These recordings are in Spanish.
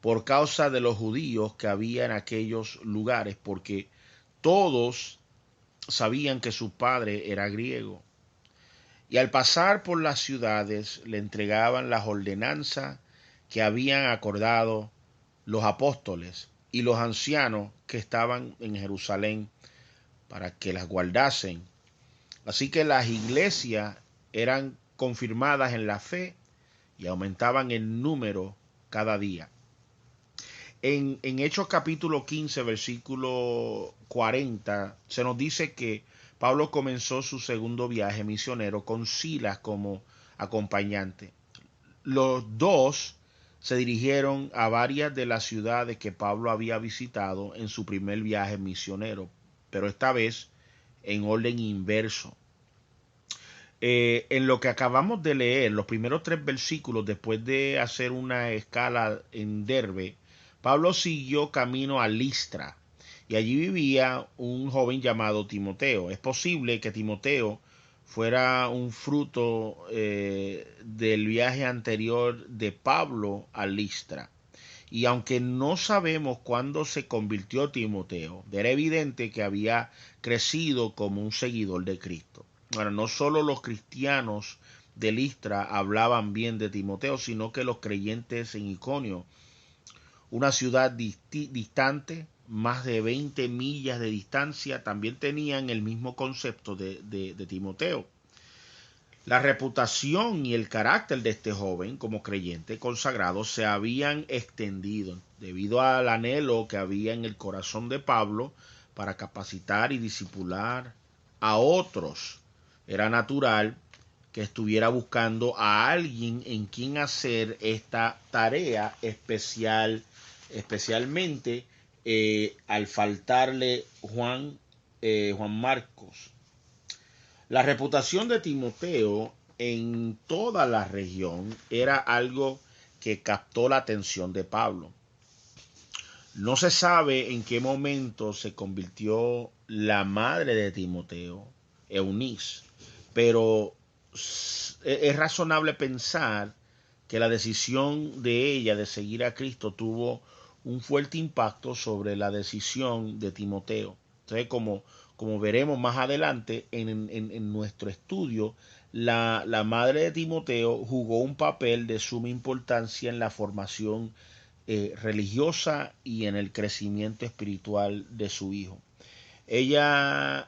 por causa de los judíos que había en aquellos lugares, porque todos sabían que su padre era griego. Y al pasar por las ciudades le entregaban las ordenanzas que habían acordado los apóstoles y los ancianos que estaban en Jerusalén para que las guardasen. Así que las iglesias eran confirmadas en la fe y aumentaban en número cada día. En Hechos capítulo 15, versículo 40, se nos dice que Pablo comenzó su segundo viaje misionero con Silas como acompañante. Los dos se dirigieron a varias de las ciudades que Pablo había visitado en su primer viaje misionero, pero esta vez en orden inverso. En lo que acabamos de leer, los primeros 3 versículos, después de hacer una escala en Derbe, Pablo siguió camino a Listra y allí vivía un joven llamado Timoteo. Es posible que Timoteo fuera un fruto del viaje anterior de Pablo a Listra. Y aunque no sabemos cuándo se convirtió Timoteo, era evidente que había crecido como un seguidor de Cristo. Ahora, no solo los cristianos de Listra hablaban bien de Timoteo, sino que los creyentes en Iconio, una ciudad distante, más de 20 millas de distancia, también tenían el mismo concepto de Timoteo. La reputación y el carácter de este joven como creyente consagrado se habían extendido debido al anhelo que había en el corazón de Pablo para capacitar y discipular a otros. Era natural que estuviera buscando a alguien en quien hacer esta tarea especial, especialmente al faltarle Juan Marcos. La reputación de Timoteo en toda la región era algo que captó la atención de Pablo. No se sabe en qué momento se convirtió la madre de Timoteo, Eunice, pero es razonable pensar que la decisión de ella de seguir a Cristo tuvo un fuerte impacto sobre la decisión de Timoteo. Entonces, como veremos más adelante en nuestro estudio, la madre de Timoteo jugó un papel de suma importancia en la formación religiosa y en el crecimiento espiritual de su hijo. Ella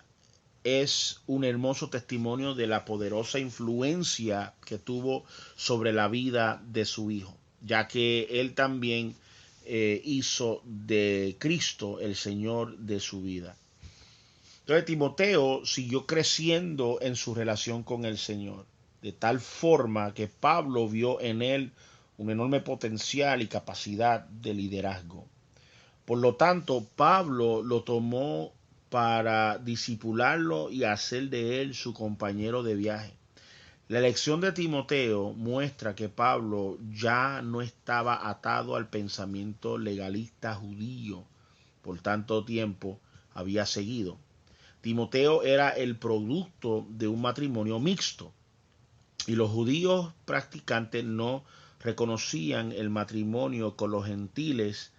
es un hermoso testimonio de la poderosa influencia que tuvo sobre la vida de su hijo, ya que él también hizo de Cristo el Señor de su vida. Entonces Timoteo siguió creciendo en su relación con el Señor, de tal forma que Pablo vio en él un enorme potencial y capacidad de liderazgo. Por lo tanto, Pablo lo tomó para discipularlo y hacer de él su compañero de viaje. La elección de Timoteo muestra que Pablo ya no estaba atado al pensamiento legalista judío por tanto tiempo había seguido. Timoteo era el producto de un matrimonio mixto y los judíos practicantes no reconocían el matrimonio con los gentiles.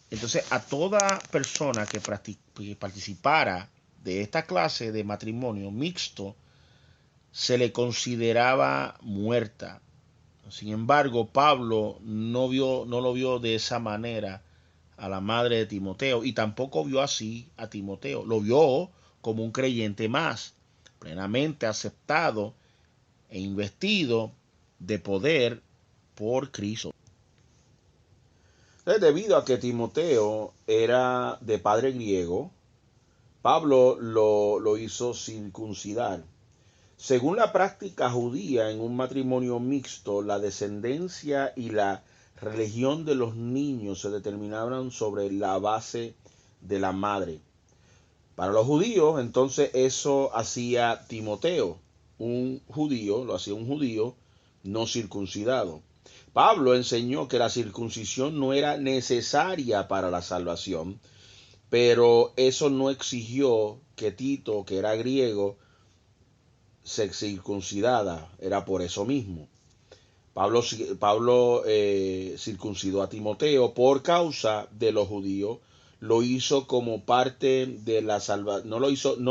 Entonces, a toda persona que participara de esta clase de matrimonio mixto se le consideraba muerta. Sin embargo, Pablo no lo vio de esa manera a la madre de Timoteo y tampoco vio así a Timoteo. Lo vio como un creyente más, plenamente aceptado e investido de poder por Cristo. Debido a que Timoteo era de padre griego, Pablo lo hizo circuncidar. Según la práctica judía, en un matrimonio mixto, la descendencia y la religión de los niños se determinaban sobre la base de la madre. Para los judíos, entonces eso hacía Timoteo, lo hacía un judío no circuncidado. Pablo enseñó que la circuncisión no era necesaria para la salvación, pero eso no exigió que Tito, que era griego, se circuncidara. Era por eso mismo. Pablo circuncidó a Timoteo por causa de los judíos. Lo hizo como parte de la salvación. No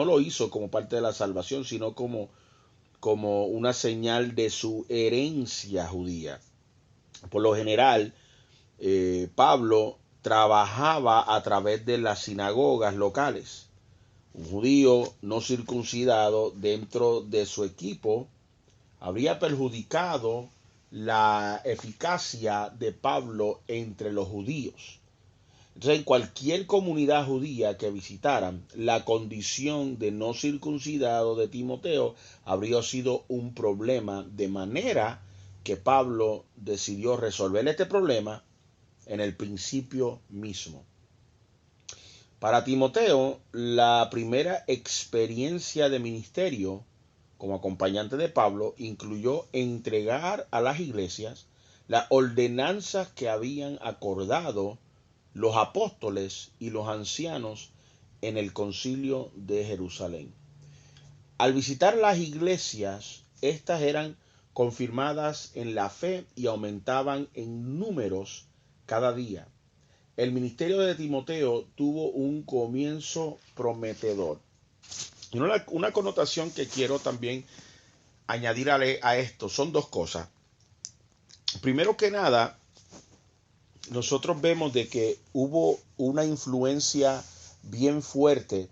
lo hizo como parte de la salvación, sino como una señal de su herencia judía. Por lo general, Pablo trabajaba a través de las sinagogas locales. Un judío no circuncidado dentro de su equipo habría perjudicado la eficacia de Pablo entre los judíos. Entonces, en cualquier comunidad judía que visitaran, la condición de no circuncidado de Timoteo habría sido un problema, de manera que Pablo decidió resolver este problema en el principio mismo. Para Timoteo, la primera experiencia de ministerio como acompañante de Pablo incluyó entregar a las iglesias las ordenanzas que habían acordado los apóstoles y los ancianos en el concilio de Jerusalén. Al visitar las iglesias, estas eran confirmadas en la fe y aumentaban en números cada día. El ministerio de Timoteo tuvo un comienzo prometedor. Y una connotación que quiero también añadir a esto son dos cosas. Primero que nada, nosotros vemos de que hubo una influencia bien fuerte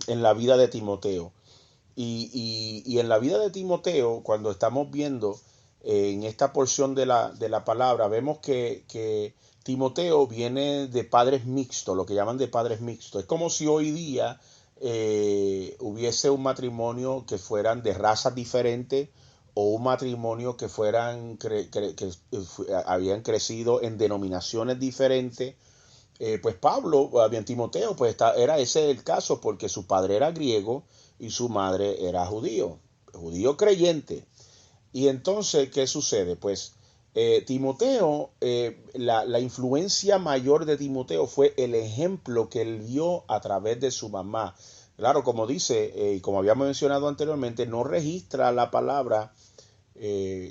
en la vida de Timoteo. Y en la vida de Timoteo, cuando estamos viendo en esta porción de la palabra, vemos que Timoteo viene de padres mixtos, lo que llaman de padres mixtos. Es como si hoy día hubiese un matrimonio que fueran de razas diferentes, o un matrimonio que fueran que habían crecido en denominaciones diferentes. Pues Pablo, bien Timoteo, pues era ese el caso, porque su padre era griego y su madre era judío creyente. Y entonces, ¿qué sucede? Pues Timoteo, la influencia mayor de Timoteo fue el ejemplo que él vio a través de su mamá. Claro, como dice, y como habíamos mencionado anteriormente, no registra la palabra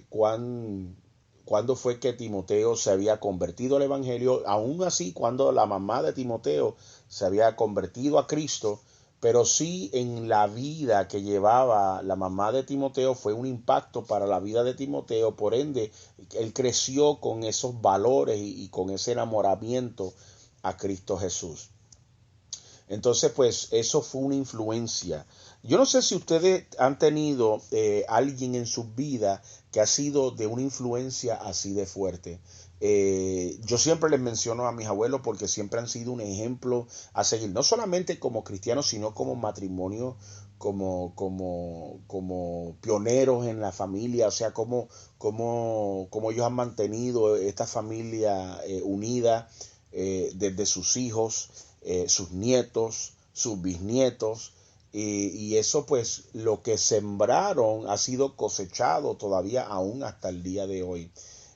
cuándo fue que Timoteo se había convertido al Evangelio. Aún así, cuando la mamá de Timoteo se había convertido a Cristo, pero sí en la vida que llevaba la mamá de Timoteo fue un impacto para la vida de Timoteo. Por ende, él creció con esos valores y con ese enamoramiento a Cristo Jesús. Entonces, pues eso fue una influencia. Yo no sé si ustedes han tenido alguien en su vida que ha sido de una influencia así de fuerte. Yo siempre les menciono a mis abuelos porque siempre han sido un ejemplo a seguir, no solamente como cristianos, sino como matrimonio, como pioneros en la familia, o sea, como ellos han mantenido esta familia unida desde sus hijos, sus nietos, sus bisnietos, y eso pues lo que sembraron ha sido cosechado todavía aún hasta el día de hoy.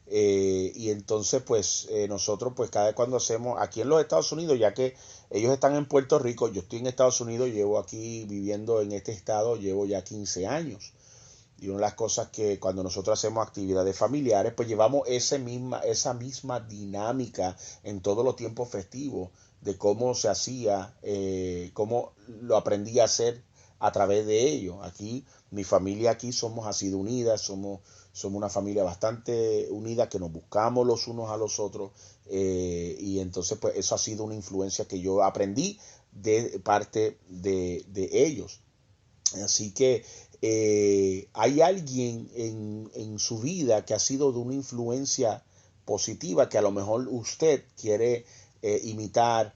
Y entonces pues nosotros pues cada vez cuando hacemos aquí en los Estados Unidos, ya que ellos están en Puerto Rico, yo estoy en Estados Unidos, llevo aquí viviendo en este estado, llevo ya 15 años. Y una de las cosas que cuando nosotros hacemos actividades familiares, pues llevamos esa misma dinámica en todos los tiempos festivos de cómo se hacía, cómo lo aprendí a hacer a través de ello. Aquí, mi familia aquí somos así de unidas, somos una familia bastante unida que nos buscamos los unos a los otros, y entonces pues eso ha sido una influencia que yo aprendí de parte de ellos. Así que hay alguien en su vida que ha sido de una influencia positiva que a lo mejor usted quiere imitar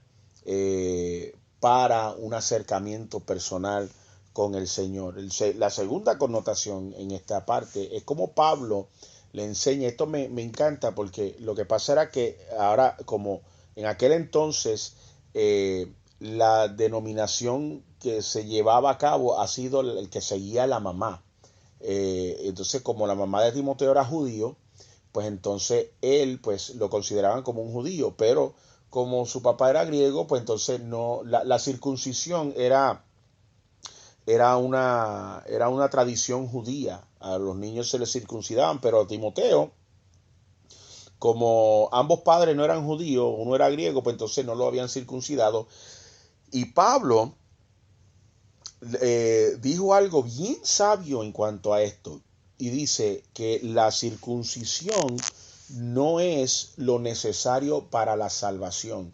para un acercamiento personal con el Señor. La segunda connotación en esta parte es como Pablo le enseña. Esto me encanta porque lo que pasa era que ahora, como en aquel entonces, la denominación que se llevaba a cabo ha sido el que seguía la mamá. Entonces, como la mamá de Timoteo era judío, pues entonces él pues lo consideraban como un judío, pero como su papá era griego, pues entonces no, la circuncisión era era una tradición judía. A los niños se les circuncidaban, pero a Timoteo, como ambos padres no eran judíos, uno era griego, pues entonces no lo habían circuncidado. Y Pablo dijo algo bien sabio en cuanto a esto. Y dice que la circuncisión no es lo necesario para la salvación,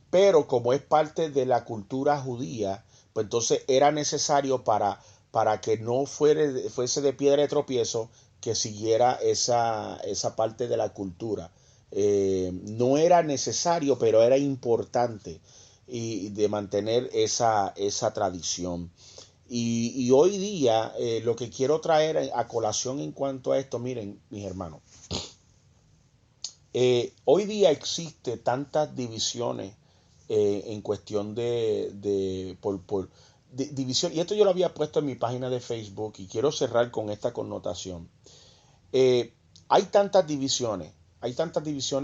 pero como es parte de la cultura judía, pues entonces era necesario para que no fuese de piedra de tropiezo que siguiera esa parte de la cultura. No era necesario, pero era importante y de mantener esa tradición. Y hoy día lo que quiero traer a colación en cuanto a esto, miren, mis hermanos, hoy día existe tantas divisiones en cuestión de división, y esto yo lo había puesto en mi página de Facebook y quiero cerrar con esta connotación. Eh, hay tantas divisiones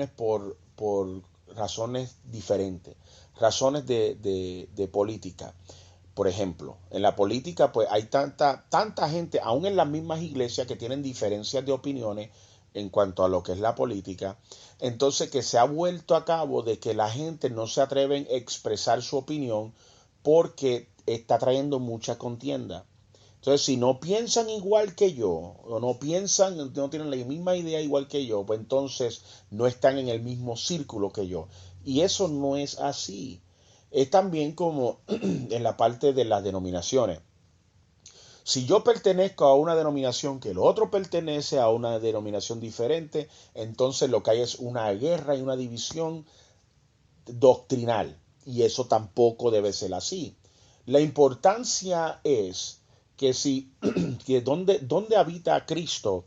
por razones diferentes, razones de política. Por ejemplo, en la política pues hay tanta gente, aún en las mismas iglesias, que tienen diferencias de opiniones en cuanto a lo que es la política. Entonces que se ha vuelto a cabo de que la gente no se atreven a expresar su opinión porque está trayendo mucha contienda. Entonces, si no piensan igual que yo, o no tienen la misma idea igual que yo, pues entonces no están en el mismo círculo que yo. Y eso no es así. Es también como en la parte de las denominaciones. Si yo pertenezco a una denominación que el otro pertenece a una denominación diferente, entonces lo que hay es una guerra y una división doctrinal. Y eso tampoco debe ser así. La importancia es que si que dónde habita Cristo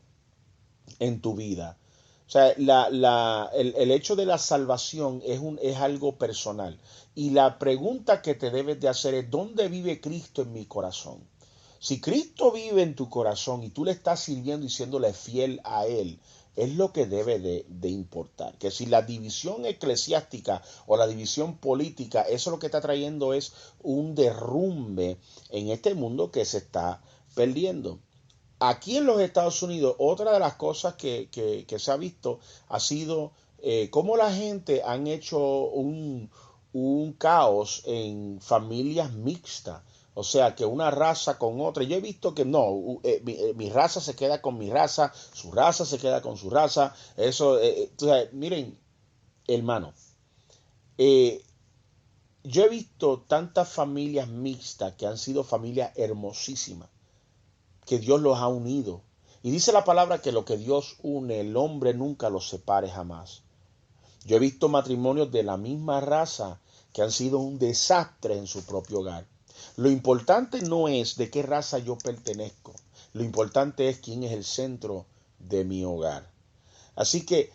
en tu vida. O sea, el hecho de la salvación es algo personal. Y la pregunta que te debes de hacer es, ¿dónde vive Cristo en mi corazón? Si Cristo vive en tu corazón y tú le estás sirviendo y siéndole fiel a Él, es lo que debe de importar. Que si la división eclesiástica o la división política, eso lo que está trayendo es un derrumbe en este mundo que se está perdiendo. Aquí en los Estados Unidos, otra de las cosas que se ha visto ha sido cómo la gente han hecho un caos en familias mixtas. O sea, que una raza con otra. Yo he visto que no, mi raza se queda con mi raza, su raza se queda con su raza. Eso, o sea, miren, hermano, eh, yo he visto tantas familias mixtas que han sido familias hermosísimas que Dios los ha unido. Y dice la palabra que lo que Dios une, el hombre nunca los separe jamás. Yo he visto matrimonios de la misma raza que han sido un desastre en su propio hogar. Lo importante no es de qué raza yo pertenezco. Lo importante es quién es el centro de mi hogar. Así que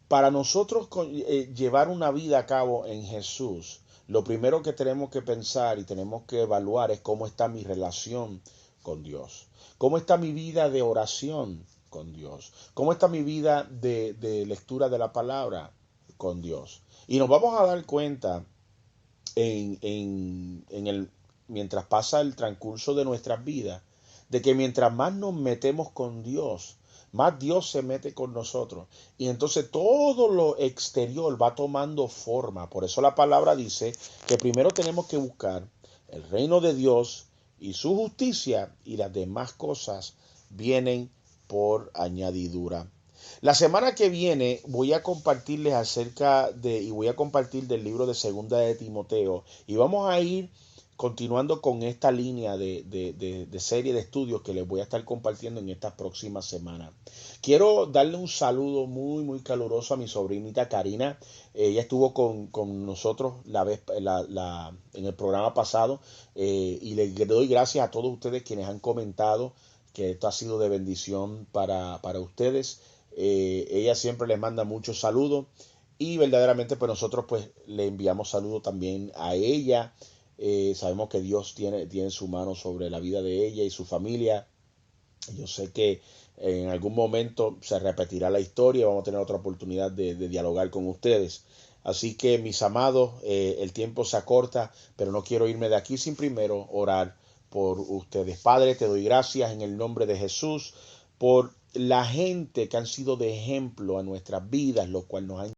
para nosotros llevar una vida a cabo en Jesús, lo primero que tenemos que pensar y tenemos que evaluar es cómo está mi relación con Dios. ¿Cómo está mi vida de oración con Dios? ¿Cómo está mi vida de lectura de la palabra con Dios? Y nos vamos a dar cuenta mientras pasa el transcurso de nuestras vidas, de que mientras más nos metemos con Dios, más Dios se mete con nosotros. Y entonces todo lo exterior va tomando forma. Por eso la palabra dice que primero tenemos que buscar el reino de Dios y su justicia, y las demás cosas vienen por añadidura. La semana que viene voy a compartirles y voy a compartir del libro de Segunda de Timoteo, y vamos a ir continuando con esta línea de serie de estudios que les voy a estar compartiendo en estas próximas semanas. Quiero darle un saludo muy, muy caluroso a mi sobrinita Karina. Ella estuvo con nosotros en el programa pasado, y le doy gracias a todos ustedes quienes han comentado que esto ha sido de bendición para ustedes. Ella siempre les manda muchos saludos, y verdaderamente pues nosotros pues le enviamos saludos también a ella. Sabemos que Dios tiene su mano sobre la vida de ella y su familia. Yo sé que en algún momento se repetirá la historia, vamos a tener otra oportunidad de dialogar con ustedes. Así que mis amados, el tiempo se acorta, pero no quiero irme de aquí sin primero orar por ustedes. Padre, te doy gracias en el nombre de Jesús por la gente que han sido de ejemplo a nuestras vidas, lo cual nos han